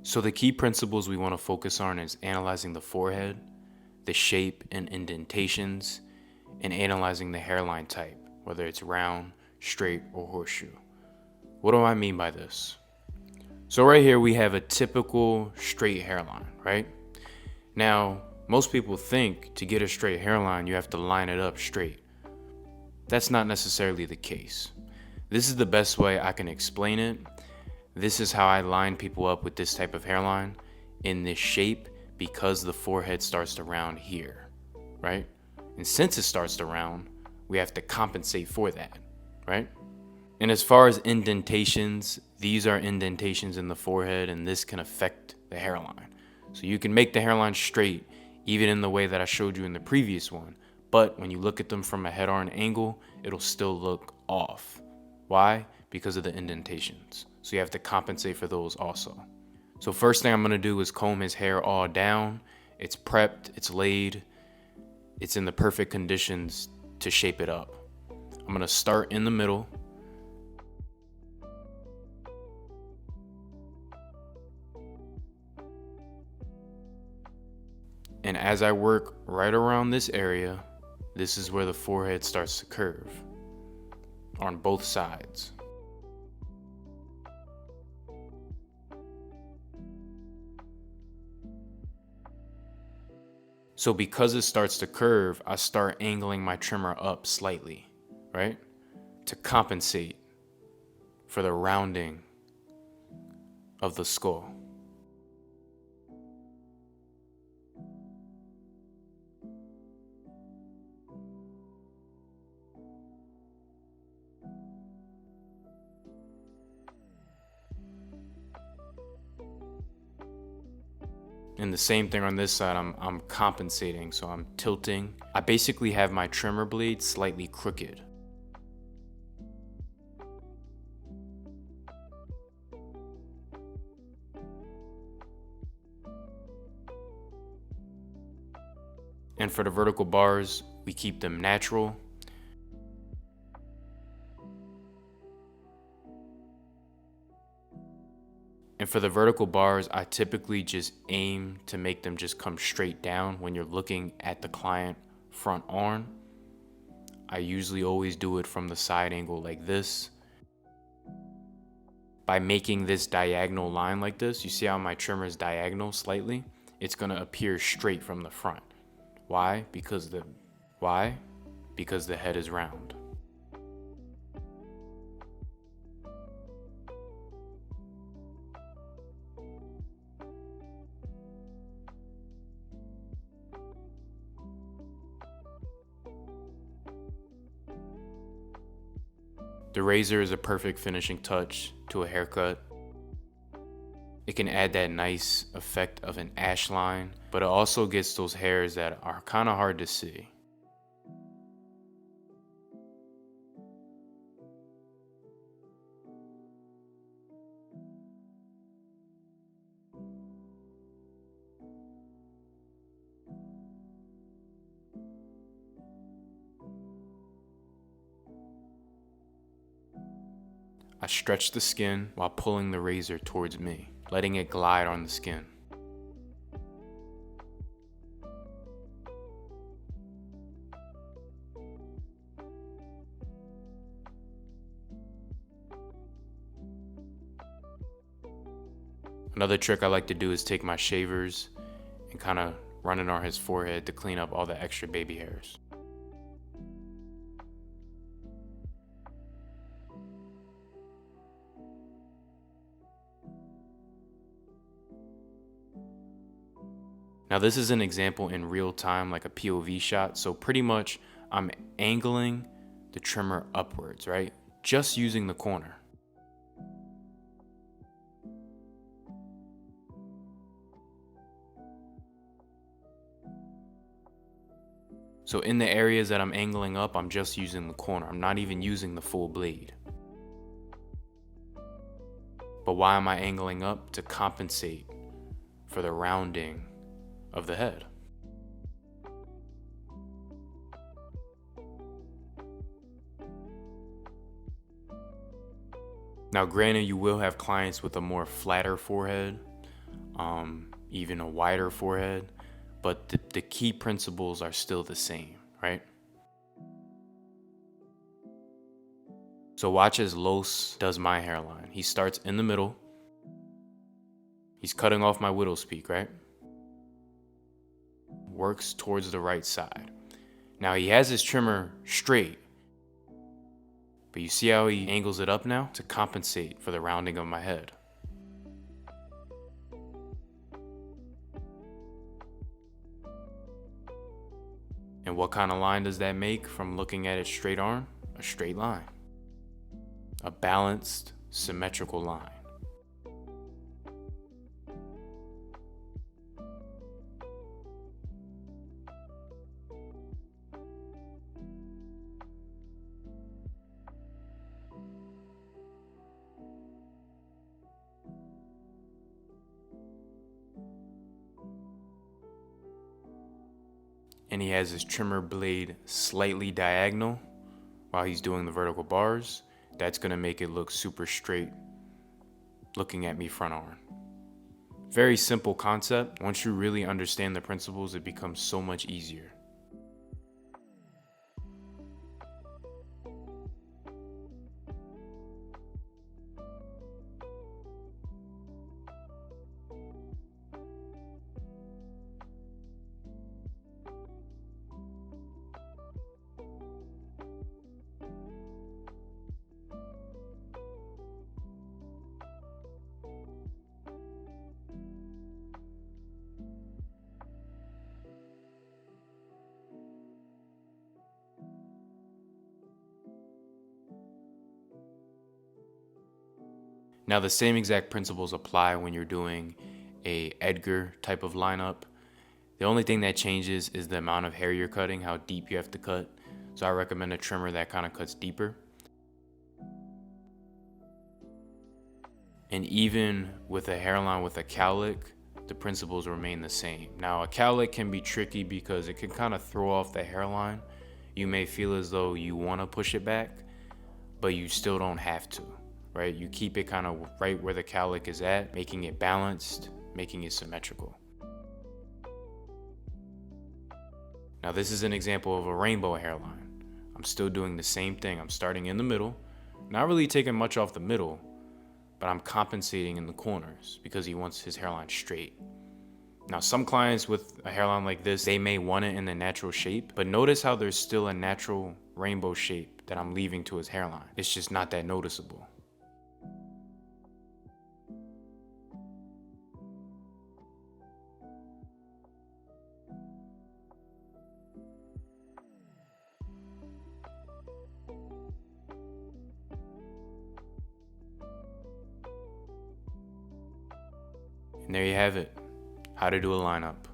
So the key principles we want to focus on is analyzing the forehead, the shape and indentations, and analyzing the hairline type, whether it's round, straight, or horseshoe. What do I mean by this? So right here we have a typical straight hairline, right? Now, most people think to get a straight hairline, you have to line it up straight. That's not necessarily the case. This is the best way I can explain it. This is how I line people up with this type of hairline in this shape because the forehead starts to round here, right? And since it starts to round, we have to compensate for that, right? And as far as indentations, these are indentations in the forehead and this can affect the hairline. So you can make the hairline straight even in the way that I showed you in the previous one, but when you look at them from a head-on angle, it'll still look off. Why? Because of the indentations. So you have to compensate for those also. So first thing I'm gonna do is comb his hair all down. It's prepped, it's laid, it's in the perfect conditions to shape it up. I'm gonna start in the middle. And as I work right around this area, this is where the forehead starts to curve on both sides. So because it starts to curve, I start angling my trimmer up slightly, right? To compensate for the rounding of the skull. And the same thing on this side, I'm compensating, so I'm tilting. I basically have my trimmer blade slightly crooked. And for the vertical bars, we keep them natural. And for the vertical bars, I typically just aim to make them just come straight down when you're looking at the client front on. I usually always do it from the side angle like this. By making this diagonal line like this, you see how my trimmer is diagonal slightly? It's gonna appear straight from the front. Why? Because the head is round. The razor is a perfect finishing touch to a haircut. It can add that nice effect of an ash line, but it also gets those hairs that are kind of hard to see. I stretch the skin while pulling the razor towards me, letting it glide on the skin. Another trick I like to do is take my shavers and kind of run it on his forehead to clean up all the extra baby hairs. Now this is an example in real time, like a POV shot. So pretty much I'm angling the trimmer upwards, right? Just using the corner. So in the areas that I'm angling up, I'm just using the corner. I'm not even using the full blade. But why am I angling up? To compensate for the rounding of the head. Now granted, you will have clients with a more flatter forehead. even a wider forehead, but the key principles are still the same, right? So watch as Los does my hairline. He starts in the middle. He's cutting off my widow's peak, right? Works towards the right side. Now he has his trimmer straight, but you see how he angles it up now to compensate for the rounding of my head. And what kind of line does that make from looking at it straight on? A straight line. A balanced, symmetrical line. And he has his trimmer blade slightly diagonal while he's doing the vertical bars. That's gonna make it look super straight looking at me front on. Very simple concept. Once you really understand the principles, it becomes so much easier. Now the same exact principles apply when you're doing a Edgar type of lineup. The only thing that changes is the amount of hair you're cutting, how deep you have to cut. So I recommend a trimmer that kind of cuts deeper. And even with a hairline with a cowlick, the principles remain the same. Now a cowlick can be tricky because it can kind of throw off the hairline. You may feel as though you want to push it back, but you still don't have to. Right? You keep it kind of right where the cowlick is at, making it balanced, making it symmetrical. Now this is an example of a rainbow hairline. I'm still doing the same thing. I'm starting in the middle, not really taking much off the middle, but I'm compensating in the corners because he wants his hairline straight. Now some clients with a hairline like this, they may want it in the natural shape, but notice how there's still a natural rainbow shape that I'm leaving to his hairline. It's just not that noticeable. And there you have it, how to do a lineup.